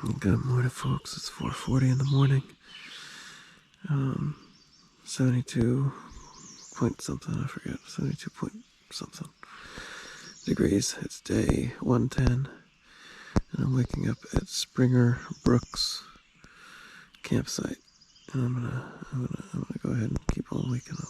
Good morning, folks. It's 4:40 in the morning. 72 point something, I forget. 72 point something degrees. It's day 110, and I'm waking up at Springer Brooks campsite. And I'm gonna go ahead and keep on waking up.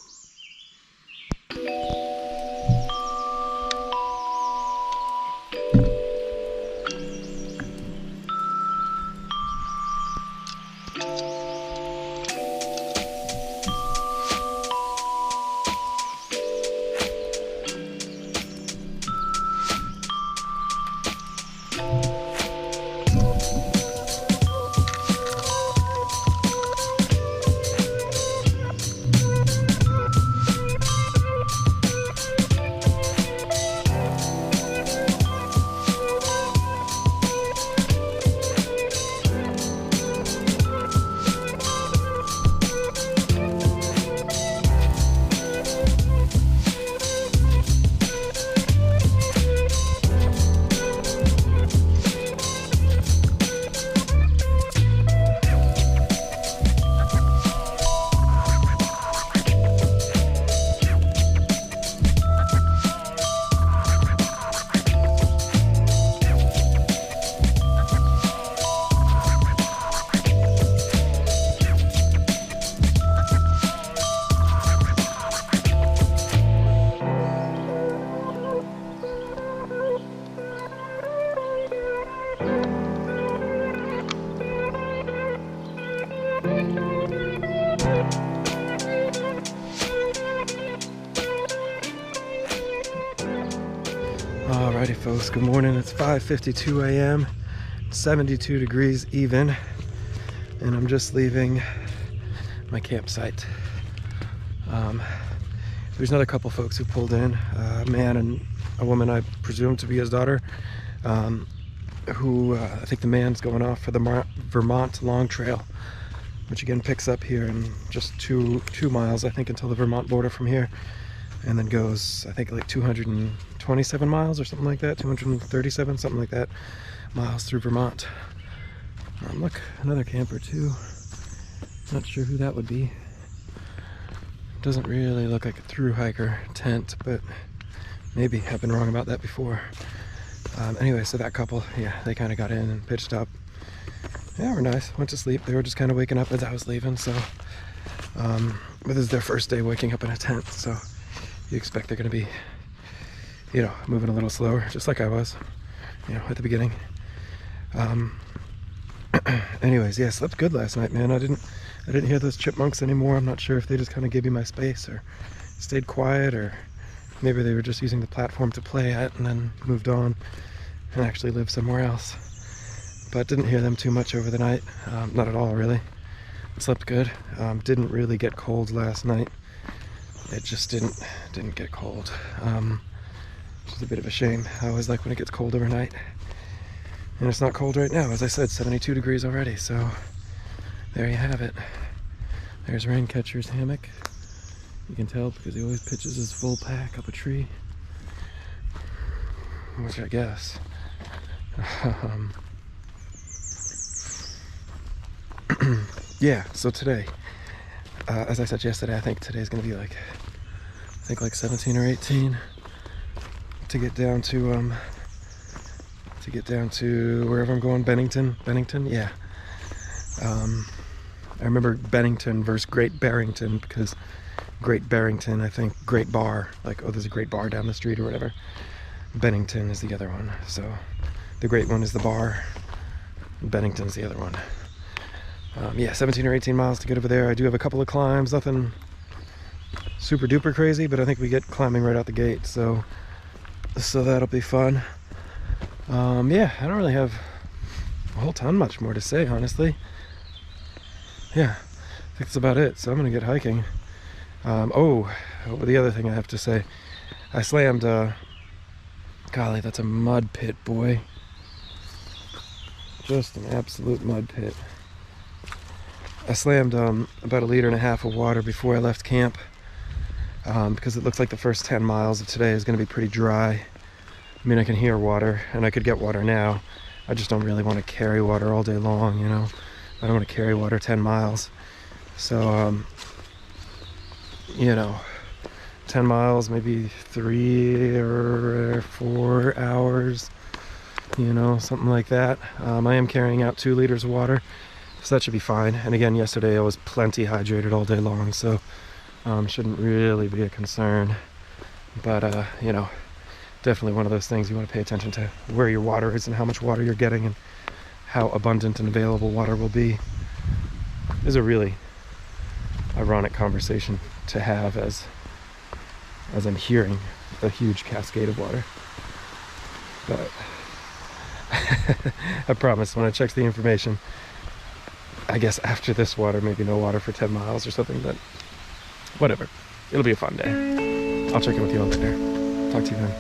Alrighty, folks, good morning. It's 5:52 a.m., 72 degrees even, and I'm just leaving my campsite. There's another couple folks who pulled in, a man and a woman I presume to be his daughter, who I think the man's going off for the Vermont Long Trail, which again picks up here in just two miles, I think, until the Vermont border from here, and then goes, I think, like 227 miles or something like that, 237, something like that, miles through Vermont. Look, another camper too. Not sure who that would be. Doesn't really look like a thru-hiker tent, but maybe. I've been wrong about that before. Anyway, so that couple, yeah, they kind of got in and pitched up. Yeah, we're nice. Went to sleep. They were just kind of waking up as I was leaving, so. But this is their first day waking up in a tent, so you expect they're going to be, you know, moving a little slower, just like I was, you know, at the beginning. Anyways, yeah, slept good last night, man. I didn't hear those chipmunks anymore. I'm not sure if they just kind of gave me my space or stayed quiet, or maybe they were just using the platform to play at and then moved on and actually lived somewhere else. But didn't hear them too much over the night. Not at all, really. Slept good. Didn't really get cold last night. It just didn't get cold. Which is a bit of a shame. I always like when it gets cold overnight. And it's not cold right now. As I said, 72 degrees already, so there you have it. There's Raincatcher's hammock. You can tell because he always pitches his full pack up a tree. Which I guess. Yeah, so today, as I said yesterday, I think today's gonna be like 17 or 18 to get down to wherever I'm going. Bennington, yeah. I remember Bennington versus Great Barrington, because Great Barrington, I think, Great Bar, like, oh, there's a Great Bar down the street or whatever. Bennington is the other one, so the Great one is the bar, Bennington's the other one. Yeah, 17 or 18 miles to get over there. I do have a couple of climbs, nothing super duper crazy, but I think we get climbing right out the gate, so that'll be fun. Yeah, I don't really have a whole ton much more to say, honestly. Yeah, I think that's about it, so I'm gonna get hiking. Oh, the other thing I have to say, I slammed, golly, that's a mud pit, boy. Just an absolute mud pit. I slammed about 1.5 liters of water before I left camp, because it looks like the first 10 miles of today is going to be pretty dry. I mean, I can hear water, and I could get water now, I just don't really want to carry water all day long, you know. I don't want to carry water 10 miles. So, you know, 10 miles, maybe 3 or 4 hours, you know, something like that. I am carrying out 2 liters of water, so that should be fine. And again, yesterday I was plenty hydrated all day long, so shouldn't really be a concern. But, you know, definitely one of those things you want to pay attention to, where your water is and how much water you're getting and how abundant and available water will be. This is a really ironic conversation to have as I'm hearing a huge cascade of water. But I promise, when I check the information, I guess after this water, maybe no water for 10 miles or something, but whatever. It'll be a fun day. I'll check in with you all later. Talk to you then.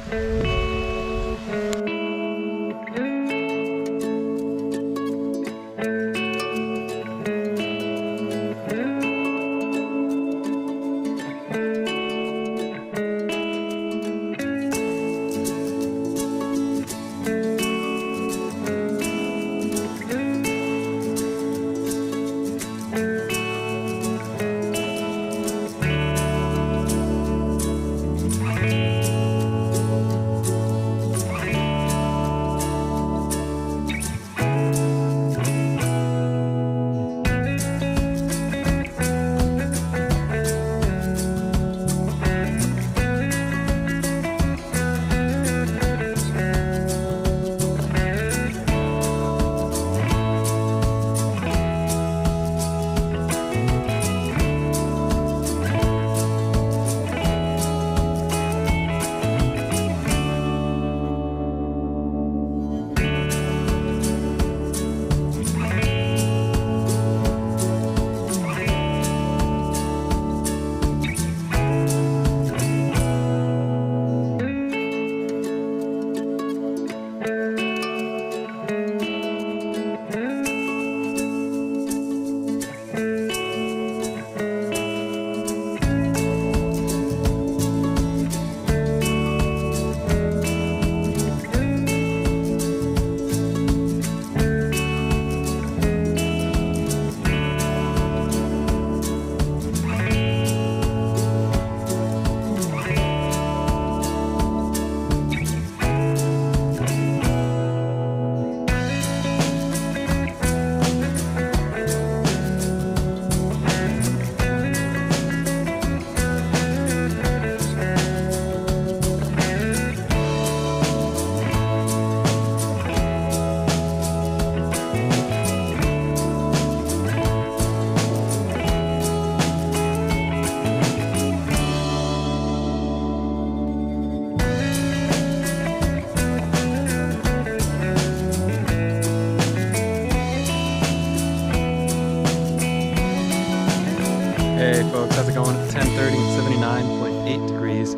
Hey folks, how's it going? It's 10:30 and 79.8 degrees.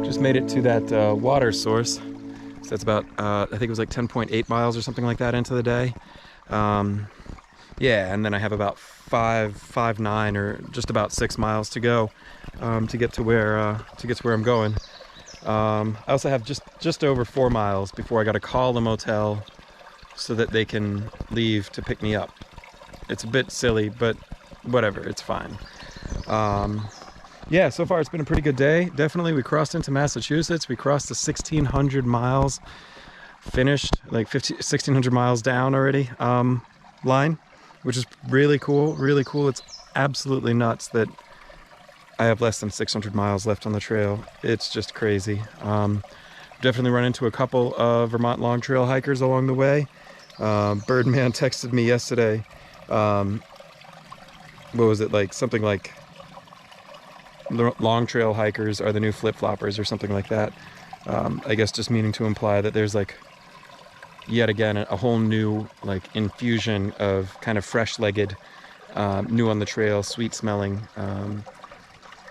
Just made it to that water source. So that's about, I think it was like 10.8 miles or something like that into the day. Yeah, and then I have about 5.9 or just about 6 miles to go to get to where I'm going. I also have just over 4 miles before I got to call the motel so that they can leave to pick me up. It's a bit silly, but whatever, it's fine. Yeah, so far it's been a pretty good day. Definitely, we crossed into Massachusetts. We crossed the 1,600 miles, finished like 1,600 miles down already line, which is really cool. Really cool. It's absolutely nuts that I have less than 600 miles left on the trail. It's just crazy. Definitely run into a couple of Vermont long trail hikers along the way. Birdman texted me yesterday. What was it, like something like long trail hikers are the new flip-floppers or something like that. I guess just meaning to imply that there's like yet again a whole new like infusion of kind of fresh-legged, new on the trail, sweet-smelling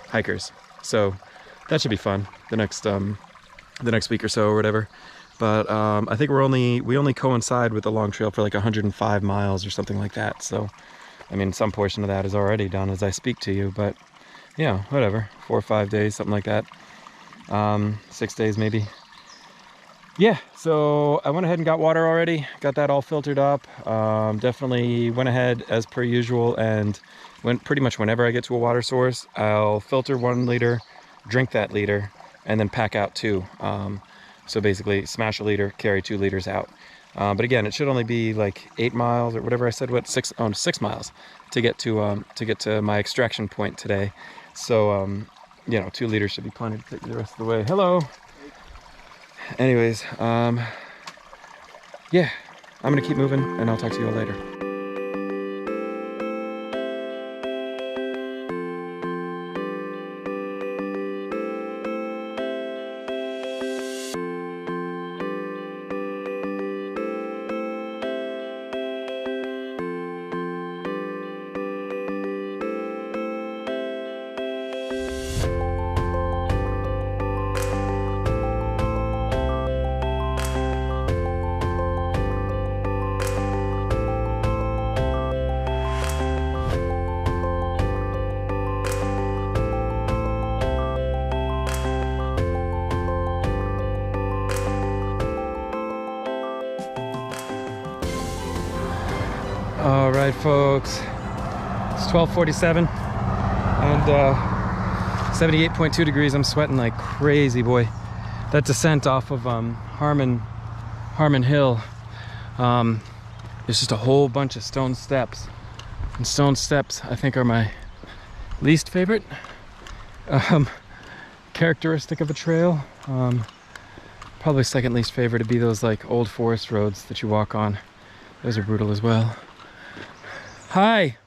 hikers. So that should be fun the next week or so or whatever. But I think we only coincide with the long trail for like 105 miles or something like that. So I mean, some portion of that is already done as I speak to you, but yeah, whatever, 4 or 5 days, something like that. 6 days maybe. yeah, so I went ahead and got water already, got that all filtered up. Definitely went ahead as per usual, and pretty much whenever I get to a water source, I'll filter 1 liter, drink that liter, and then pack out 2. So basically smash a liter, carry 2 liters out. But again, it should only be like 8 miles or whatever I said, 6 miles to get to my extraction point today. So, you know, 2 liters should be plenty to take me the rest of the way. Hello. Anyways, yeah, I'm gonna keep moving and I'll talk to you all later. All right, folks, it's 12:47 and 78.2 degrees. I'm sweating like crazy, boy. That descent off of Harmon Hill, there's just a whole bunch of stone steps. And stone steps, I think, are my least favorite characteristic of a trail. Probably second least favorite to be those like old forest roads that you walk on. Those are brutal as well. Hi.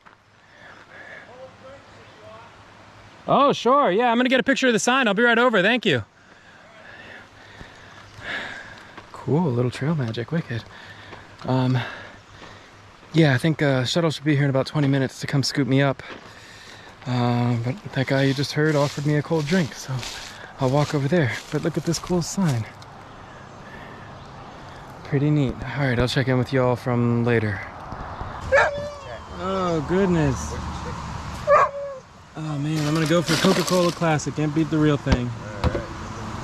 Oh, sure. Yeah, I'm gonna get a picture of the sign. I'll be right over. Thank you. Cool, little trail magic. Wicked. Yeah, I think shuttle should be here in about 20 minutes to come scoop me up. But that guy you just heard offered me a cold drink, so I'll walk over there. But look at this cool sign. Pretty neat. All right, I'll check in with y'all from later. Oh, goodness. Oh, man, I'm going to go for Coca-Cola Classic. Can't beat the real thing. All right.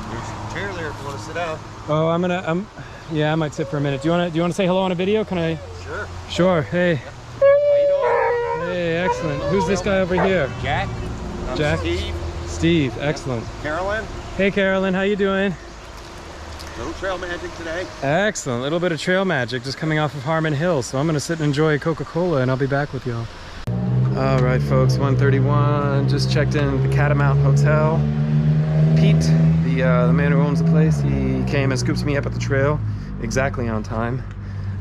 There's a chair there if you want to sit down. Oh, yeah, I might sit for a minute. Do you want to say hello on a video? Can I? Sure. Sure. Hey. How you doing? Hey, excellent. Who's this guy over here? Jack. I'm Jack? Steve. Steve, excellent. Carolyn. Hey, Carolyn, how you doing? Little trail magic today. Excellent. A little bit of trail magic just coming off of Harmon Hill. So I'm going to sit and enjoy Coca-Cola and I'll be back with y'all. All right, folks, 1:31. Just checked in at the Catamount Hotel. Pete, the man who owns the place, he came and scooped me up at the trail exactly on time.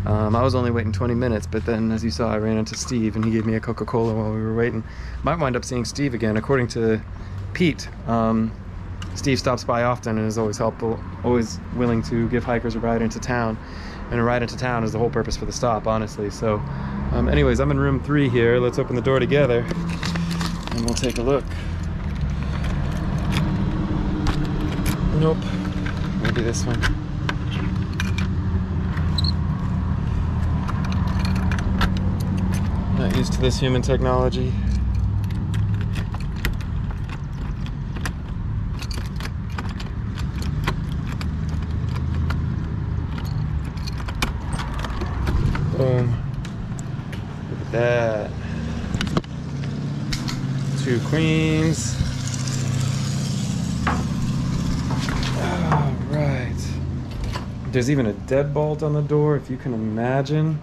I was only waiting 20 minutes, but then, as you saw, I ran into Steve and he gave me a Coca-Cola while we were waiting. Might wind up seeing Steve again. According to Pete, Steve stops by often and is always helpful, always willing to give hikers a ride into town. And a ride into town is the whole purpose for the stop, honestly. So, anyways, I'm in room 3 here. Let's open the door together and we'll take a look. Nope. Maybe this one. Not used to this human technology. Boom. Look at that. 2 queens. All right. There's even a deadbolt on the door, if you can imagine.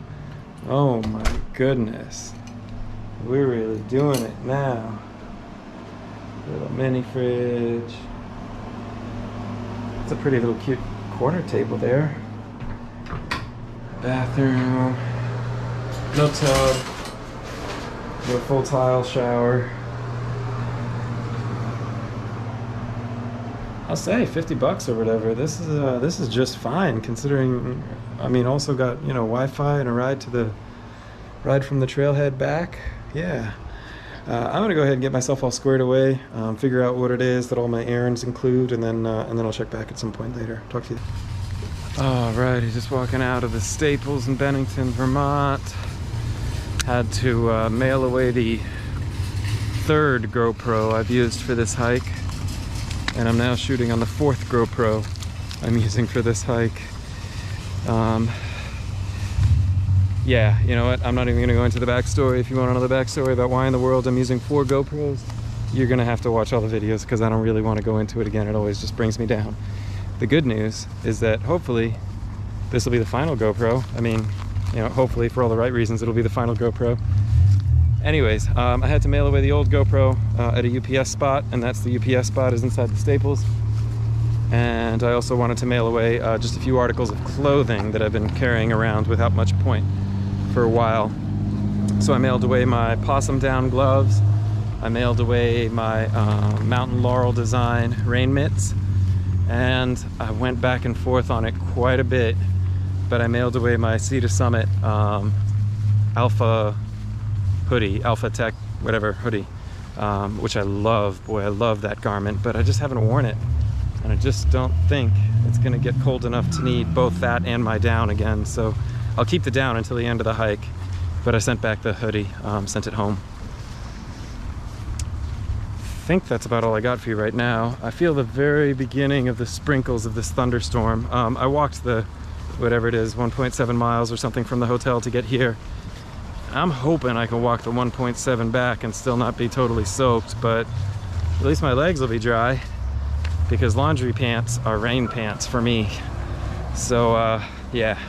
Oh my goodness. We're really doing it now. Little mini fridge. It's a pretty little cute corner table there. Bathroom. No tub. No full tile shower. I'll say $50 or whatever. This is just fine considering. I mean, also got, you know, Wi-Fi and a ride from the trailhead back. Yeah. I'm gonna go ahead and get myself all squared away, figure out what it is that all my errands include, and then I'll check back at some point later. Talk to you. Alrighty, just walking out of the Staples in Bennington, Vermont. Had to mail away the 3rd GoPro I've used for this hike, and I'm now shooting on the 4th GoPro I'm using for this hike. Yeah, you know what? I'm not even going to go into the backstory. If you want to know the backstory about why in the world I'm using 4 GoPros, you're going to have to watch all the videos because I don't really want to go into it again. It always just brings me down. The good news is that hopefully this will be the final GoPro. I mean, you know, hopefully for all the right reasons, it'll be the final GoPro. Anyways, I had to mail away the old GoPro at a UPS spot, and that's the UPS spot is inside the Staples. And I also wanted to mail away just a few articles of clothing that I've been carrying around without much point for a while. So I mailed away my possum down gloves. I mailed away my Mountain Laurel design rain mitts, and I went back and forth on it quite a bit, but I mailed away my Sea to Summit Alpha hoodie, Alpha Tech, whatever hoodie, which I love. Boy, I love that garment, but I just haven't worn it, and I just don't think it's gonna get cold enough to need both that and my down again. So I'll keep the down until the end of the hike, but I sent back the hoodie, sent it home. I think that's about all I got for you right now. I feel the very beginning of the sprinkles of this thunderstorm. I walked the, whatever it is, 1.7 miles or something from the hotel to get here. I'm hoping I can walk the 1.7 back and still not be totally soaked, but at least my legs will be dry, because laundry pants are rain pants for me. So yeah,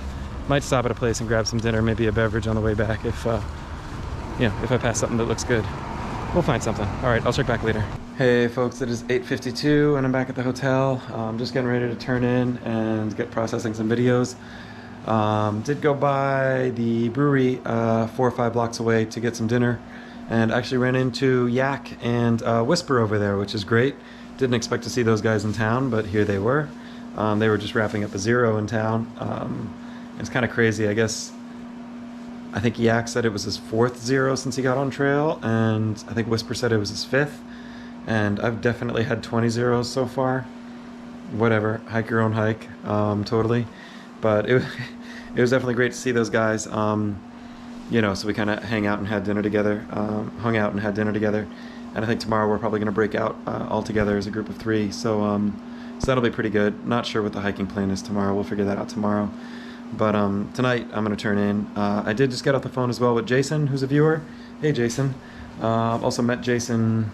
might stop at a place and grab some dinner, maybe a beverage on the way back if you know, if I pass something that looks good. We'll find something. All right, I'll check back later. Hey folks, it is 8:52 and I'm back at the hotel. I'm just getting ready to turn in and get processing some videos. Did go by the brewery 4 or 5 blocks away to get some dinner, and actually ran into Yak and Whisper over there, which is great. Didn't expect to see those guys in town, but here they were. They were just wrapping up a zero in town. It's kind of crazy, I guess. I think Yak said it was his 4th zero since he got on trail, and I think Whisper said it was his 5th. And I've definitely had 20 zeros so far. Whatever, hike your own hike, totally. But it was definitely great to see those guys. You know, so we kind of hung out and had dinner together. And I think tomorrow we're probably going to break out all together as a group of 3. So that'll be pretty good. Not sure what the hiking plan is tomorrow. We'll figure that out tomorrow. But tonight I'm going to turn in. I did just get off the phone as well with Jason, who's a viewer. Hey, Jason. Also met Jason,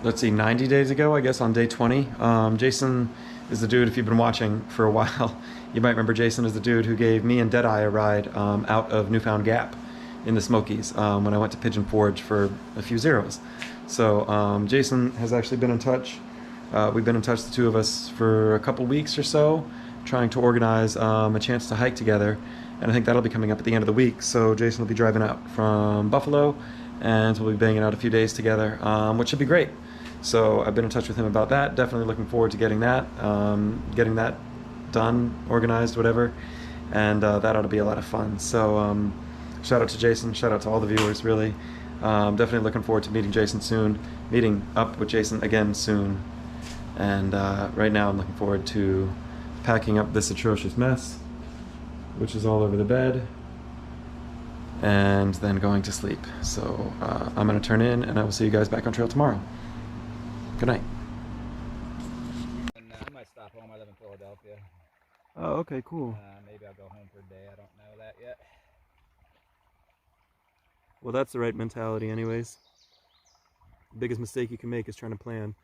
let's see, 90 days ago, I guess, on day 20. Jason is the dude, if you've been watching for a while, you might remember Jason is the dude who gave me and Deadeye a ride out of Newfound Gap in the Smokies when I went to Pigeon Forge for a few zeros. So Jason has actually been in touch. We've been in touch, the two of us, for a couple weeks or so, trying to organize a chance to hike together, and I think that'll be coming up at the end of the week. So Jason will be driving out from Buffalo, and we'll be banging out a few days together, which should be great. So I've been in touch with him about that. Definitely looking forward to getting that done, organized, whatever, and that ought to be a lot of fun. So shout out to Jason, shout out to all the viewers, really. Definitely looking forward to meeting Jason soon, meeting up with Jason again soon. And right now I'm looking forward to packing up this atrocious mess, which is all over the bed, and then going to sleep. So I'm going to turn in, and I will see you guys back on trail tomorrow. Good night. And I might stop home. I live in Philadelphia. Oh, okay, cool. Maybe I'll go home for a day. I don't know that yet. Well, that's the right mentality anyways. The biggest mistake you can make is trying to plan.